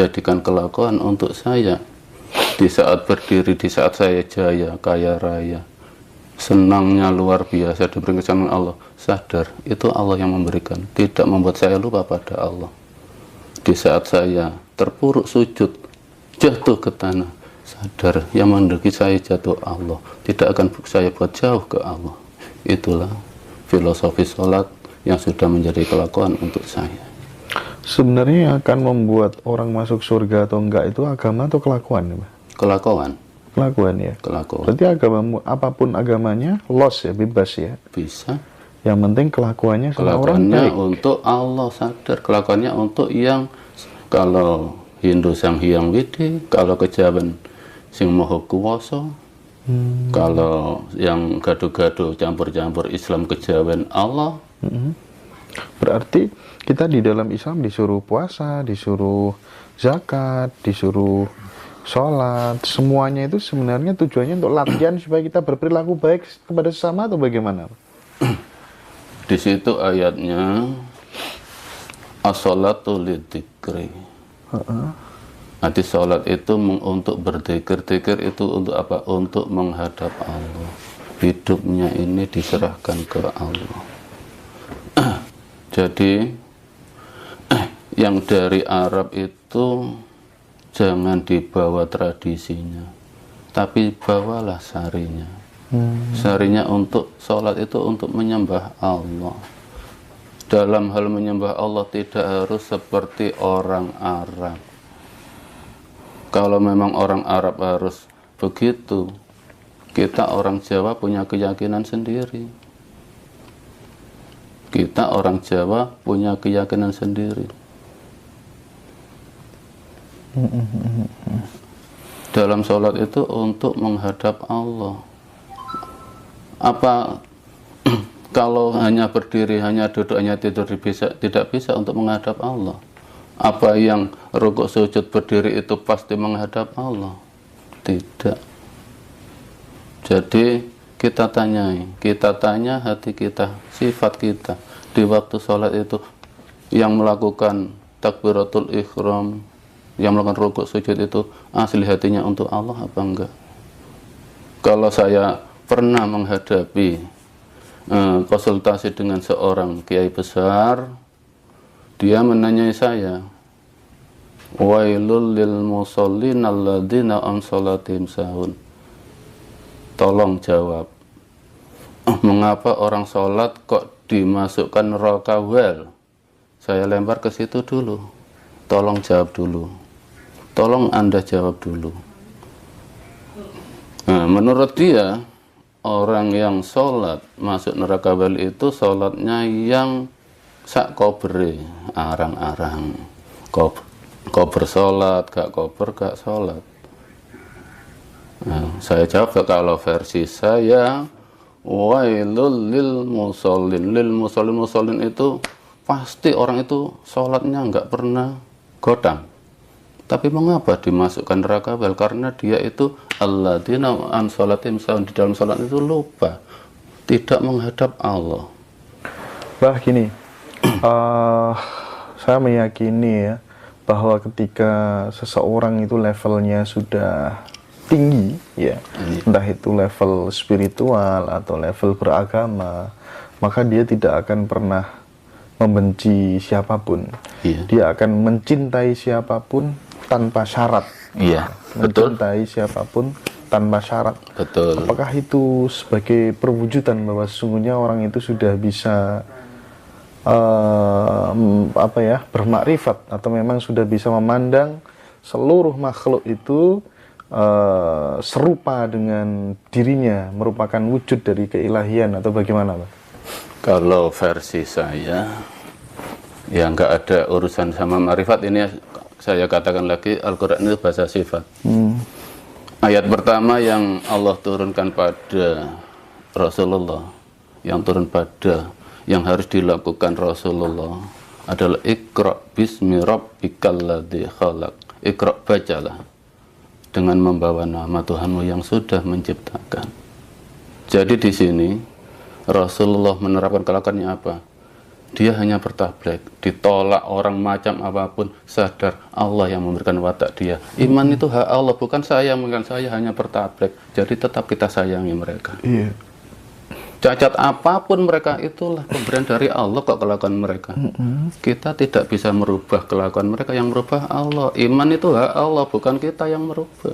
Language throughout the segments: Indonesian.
jadikan kelakuan untuk saya. Di saat berdiri, di saat saya jaya, kaya raya, senangnya luar biasa diberi kesenangan Allah, sadar itu Allah yang memberikan, tidak membuat saya lupa pada Allah. Di saat saya terpuruk sujud, jatuh ke tanah, sadar yang mendaki saya jatuh Allah, tidak akan saya buat jauh ke Allah. Itulah filosofi sholat yang sudah menjadi kelakuan untuk saya. Sebenarnya yang akan membuat orang masuk surga atau enggak itu agama atau kelakuan, Pak? Kelakuan. Kelakuan ya. Kelakuan. Berarti agama apapun agamanya los ya, bebas ya. Bisa. Yang penting kelakuannya sama orang Kelakuannya baik. untuk Allah, sadar. Kelakuannya untuk yang, kalau Hindu Sang Hyang Widi, kalau kejawen Sing Maha Kuwasa, kalau yang gaduh-gaduh campur-campur Islam kejawen Allah. Berarti kita di dalam Islam disuruh puasa, disuruh zakat, disuruh sholat, semuanya itu sebenarnya tujuannya untuk latihan supaya kita berperilaku baik kepada sesama atau bagaimana? Di situ ayatnya as-sholatu lidzikri. Nanti sholat itu untuk berzikir, zikir itu untuk apa? Untuk menghadap Allah. Hidupnya ini diserahkan ke Allah. Jadi yang dari Arab itu jangan dibawa tradisinya, tapi bawalah syarinya. Syarinya untuk sholat itu untuk menyembah Allah. Dalam hal menyembah Allah tidak harus seperti orang Arab. Kalau memang orang Arab harus begitu, kita orang Jawa punya keyakinan sendiri. Kita orang Jawa punya keyakinan sendiri. Dalam sholat itu untuk menghadap Allah. Apa kalau hanya berdiri, hanya duduk, hanya tidur tidak bisa untuk menghadap Allah? Apa yang rukuk sujud berdiri itu pasti menghadap Allah? Tidak. Jadi kita tanya hati kita, sifat kita di waktu sholat itu, yang melakukan takbiratul ihram, yang melakukan rukuk sujud itu asli hatinya untuk Allah apa enggak? Kalau saya pernah menghadapi konsultasi dengan seorang kiai besar, dia menanyai saya, wailul lil musallin alladzina an salatihim sahun. Tolong jawab, mengapa orang sholat kok dimasukkan neraka well? Saya lempar ke situ dulu. Tolong jawab dulu. Tolong Anda jawab dulu. Nah, menurut dia, orang yang sholat masuk neraka well itu sholatnya yang sak kobre, arang-arang. Kober sholat, gak kober gak sholat. Nah, saya jawab, kalau versi saya, wailul lil musallin. Lil musallin itu pasti orang itu sholatnya nggak pernah godam. Tapi mengapa dimasukkan neraka well? Karena dia itu alladzina an sholatim sahun, di dalam sholat itu lupa, tidak menghadap Allah. Bah gini, saya meyakini ya bahwa ketika seseorang itu levelnya sudah tinggi ya, entah itu level spiritual atau level beragama, maka dia tidak akan pernah membenci siapapun. Dia akan mencintai siapapun tanpa syarat. Mencintai siapapun tanpa syarat. Betul. Apakah itu sebagai perwujudan bahwa sesungguhnya orang itu sudah bisa bermakrifat, atau memang sudah bisa memandang seluruh makhluk itu serupa dengan dirinya, merupakan wujud dari keilahian, atau bagaimana, Pak? Kalau versi saya, ya nggak ada urusan sama marifat. Ini saya katakan lagi, Al-Quran itu bahasa sifat. Ayat pertama yang Allah turunkan pada Rasulullah, yang harus dilakukan Rasulullah adalah Iqra bismi rabbikal ladzi khalaq. Iqra, bacalah dengan membawa nama Tuhanmu yang sudah menciptakan. Jadi di sini Rasulullah menerapkan kelakuannya apa? dia hanya bertablek, ditolak orang macam apapun, sadar Allah yang memberikan watak dia. Iman itu hak Allah, bukan saya, bukan saya hanya bertablek. Jadi tetap kita sayangi mereka. Iya. Cacat apapun mereka, itulah pemberian dari Allah kok kelakuan mereka. Kita tidak bisa merubah kelakuan mereka, yang merubah Allah. Iman itu hak Allah, bukan kita yang merubah.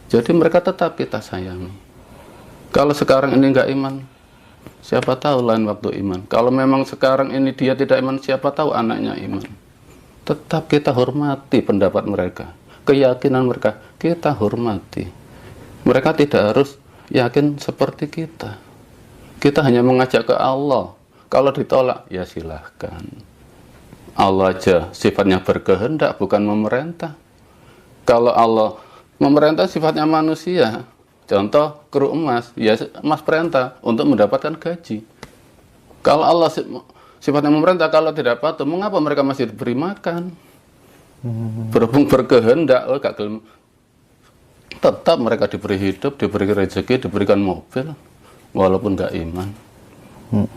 Jadi mereka tetap kita sayangi. Kalau sekarang ini nggak iman, siapa tahu lain waktu iman. Kalau memang sekarang ini dia tidak iman, siapa tahu anaknya iman. Tetap kita hormati pendapat mereka, keyakinan mereka, kita hormati. Mereka tidak harus yakin seperti kita. Kita hanya mengajak ke Allah. Kalau ditolak, ya silahkan. Allah aja sifatnya berkehendak, bukan memerintah. Kalau Allah memerintah sifatnya manusia. Contoh kru emas, ya emas perintah untuk mendapatkan gaji. Kalau Allah sifatnya memerintah, kalau tidak patuh, mengapa mereka masih diberi makan? Berhubung berkehendak, tetap mereka diberi hidup, diberi rezeki, diberikan mobil, walaupun nggak iman.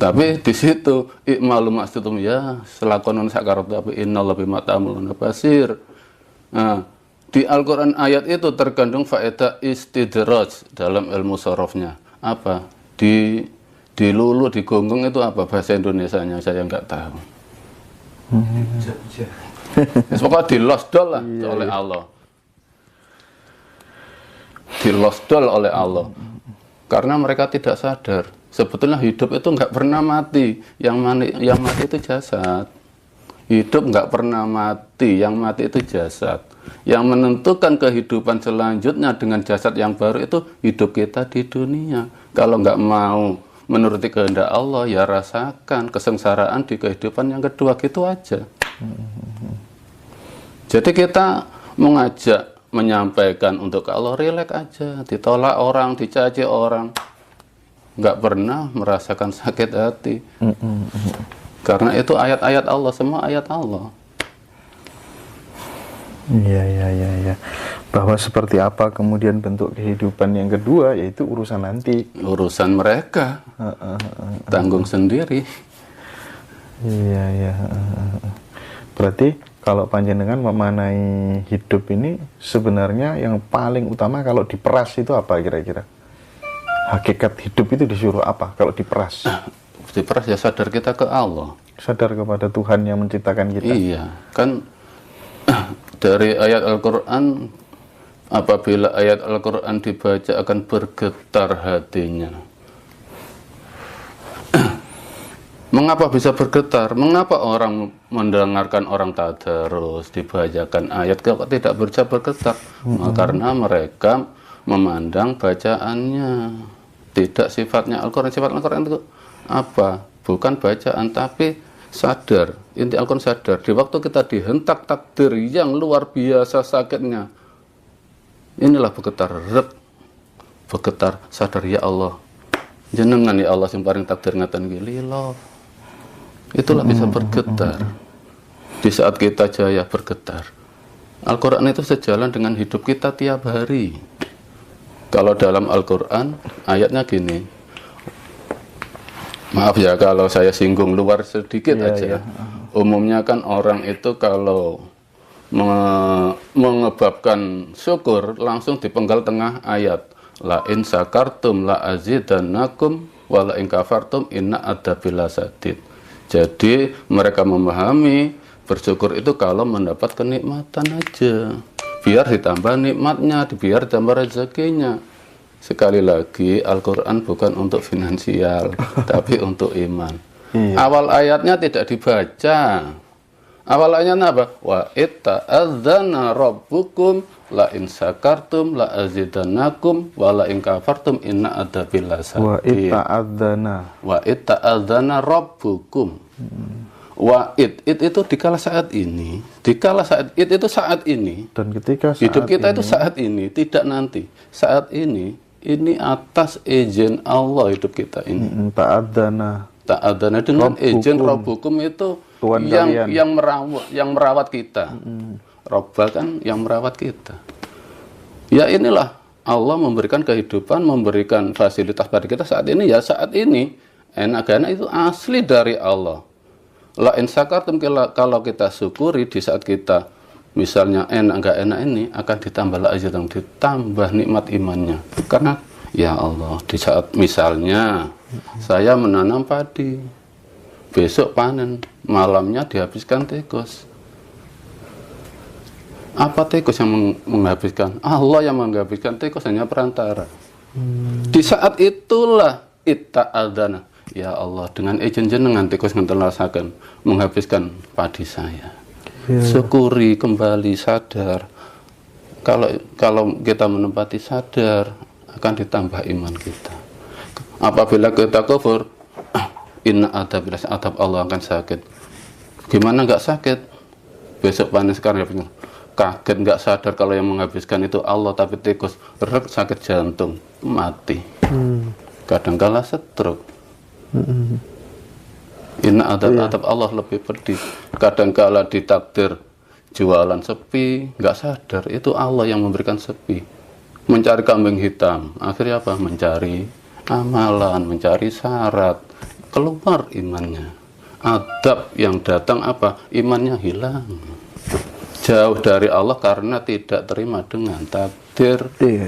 Tapi di situ i'malu ma'astutum ya selakonon sakarot tapi innallaha bima ta'maluna basir. Nah, di Al-Quran ayat itu terkandung faedah istidraj dalam ilmu sorofnya. Apa? Dilulu, digonggong itu apa bahasa Indonesianya? Saya nggak tahu. Pokoknya dilosdol lah oleh Allah. Dilosdol oleh Allah. Karena mereka tidak sadar. Sebetulnya hidup itu nggak pernah mati. Yang mati itu jasad. Hidup nggak pernah mati. Yang mati itu jasad. Yang menentukan kehidupan selanjutnya dengan jasad yang baru itu hidup kita di dunia. Kalau nggak mau menuruti kehendak Allah, ya rasakan kesengsaraan di kehidupan yang kedua, gitu aja. Jadi kita mengajak, menyampaikan untuk Allah, rileks aja, ditolak orang, dicaci orang, nggak pernah merasakan sakit hati. Karena itu ayat-ayat Allah, semua ayat Allah. Iya. Bahwa seperti apa kemudian bentuk kehidupan yang kedua, yaitu urusan nanti. Urusan mereka, tanggung sendiri. Iya. Berarti kalau panjenengan memanai hidup ini, sebenarnya yang paling utama kalau diperas itu apa kira-kira? Hakikat hidup itu disuruh apa kalau diperas? Diperas ya sadar kita ke Allah. Sadar kepada Tuhan yang menciptakan kita. Iya, kan dari ayat Al-Quran, apabila ayat Al-Quran dibaca akan bergetar hatinya. Mengapa bisa bergetar? Mengapa orang mendengarkan orang tadarus, dibacakan ayat kok tidak bisa bergetar? Karena mereka memandang bacaannya tidak sifatnya Al-Quran. Sifat Al-Quran itu apa? Bukan bacaan, tapi sadar. Inti Al-Quran sadar. Di waktu kita dihentak takdir yang luar biasa sakitnya, inilah bergetar, bergetar, sadar, ya Allah, jenengan ya Allah yang paling takdir ngatan gili loh. Itulah bisa bergetar. Di saat kita jaya bergetar. Al-Quran itu sejalan dengan hidup kita tiap hari. Kalau dalam Al-Quran ayatnya gini, maaf ya kalau saya singgung luar sedikit aja. Umumnya kan orang itu kalau mengebabkan syukur langsung dipenggal tengah ayat. La in sakartum la azidannakum wa la in kafartum inna adzabil lasadid. Jadi mereka memahami bersyukur itu kalau mendapat kenikmatan aja. Biar ditambah nikmatnya, biar ditambah rezekinya. Sekali lagi Al-Quran bukan untuk finansial, tapi untuk iman. Awal ayatnya tidak dibaca. Awal ayatnya apa? Wa itta'adzana rabbukum la in sakartum la azidannakum wa la in kafartum inna adzabil lasadid. Wa itta'adzana rabbukum. Wa itu dikala saat ini. Dikala saat itu saat ini. Dan ketika saat hidup kita ini, itu saat ini, tidak nanti. Saat ini atas izin Allah hidup kita ini. Ta'adzana dengan izin Rabbukum itu Tuhan yang merawat kita. Robba kan yang merawat kita. Ya inilah Allah memberikan kehidupan, memberikan fasilitas pada kita saat ini. Ya saat ini enak itu asli dari Allah. La in syakartum, kalau kita syukuri di saat kita misalnya enak nggak enak ini akan ditambah la azidannakum, ditambah nikmat imannya. Karena ya Allah, di saat misalnya saya menanam padi, besok panen, malamnya dihabiskan tikus. Apa tikus yang menghabiskan? Allah yang menghabiskan, tikus hanya perantara. Di saat itulah itta'adzana, ya Allah, dengan izin jenengan tikus ngentelasaken menghabiskan padi saya. Syukuri kembali, sadar. Kalau kita menempati sadar, akan ditambah iman kita. Apabila kita kufur, inna adzabil adab, Allah akan sakit. Gimana nggak sakit? Besok panen sekarang ya, kaget nggak sadar kalau yang menghabiskan itu Allah, tapi tikus sakit jantung, mati. Kadangkala stroke. Inna adab Allah lebih pedih. Kadangkala ditakdir jualan sepi, nggak sadar itu Allah yang memberikan sepi. Mencari kambing hitam, akhirnya apa? Mencari amalan, mencari syarat, keluar imannya. Adab yang datang apa? Imannya hilang. Jauh dari Allah karena tidak terima dengan takdir. Iya.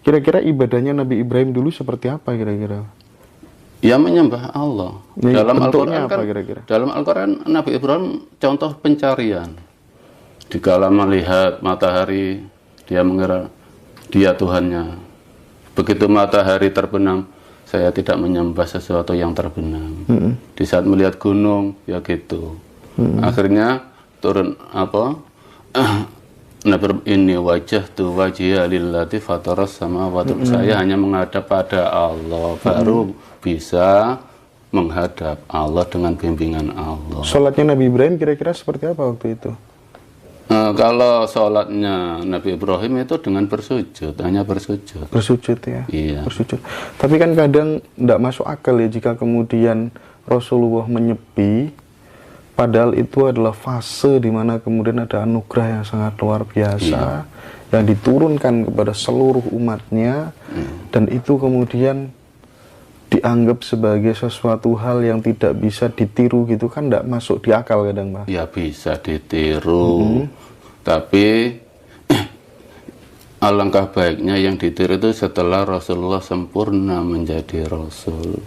Kira-kira ibadahnya Nabi Ibrahim dulu seperti apa kira-kira? Ya menyembah Allah. Ini Dalam bentuknya Al-Quran apa kira-kira? Dalam Al-Quran Nabi Ibrahim contoh pencarian. Dikala melihat matahari, dia mengira dia Tuhannya. Begitu matahari terbenam, saya tidak menyembah sesuatu yang terbenam. Di saat melihat gunung, ya gitu. Akhirnya turun apa? Ini wajah tu wajhiya lillati fataras samawati. Saya hanya menghadap pada Allah, baru bisa menghadap Allah dengan bimbingan Allah. Sholatnya Nabi Ibrahim kira-kira seperti apa waktu itu? Kalau sholatnya Nabi Ibrahim itu dengan bersujud, hanya bersujud. Bersujud ya? Iya. Bersujud. Tapi kan kadang tidak masuk akal ya jika kemudian Rasulullah menyepi, padahal itu adalah fase di mana kemudian ada anugerah yang sangat luar biasa yang diturunkan kepada seluruh umatnya, dan itu kemudian dianggap sebagai sesuatu hal yang tidak bisa ditiru gitu kan, tidak masuk di akal kadang, Pak. Ya bisa ditiru, tapi alangkah baiknya yang ditiru itu setelah Rasulullah sempurna menjadi Rasul.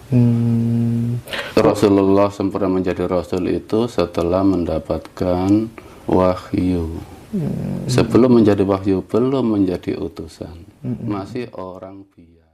Rasulullah sempurna menjadi Rasul itu setelah mendapatkan wahyu. Sebelum menjadi wahyu, belum menjadi utusan, masih orang biasa.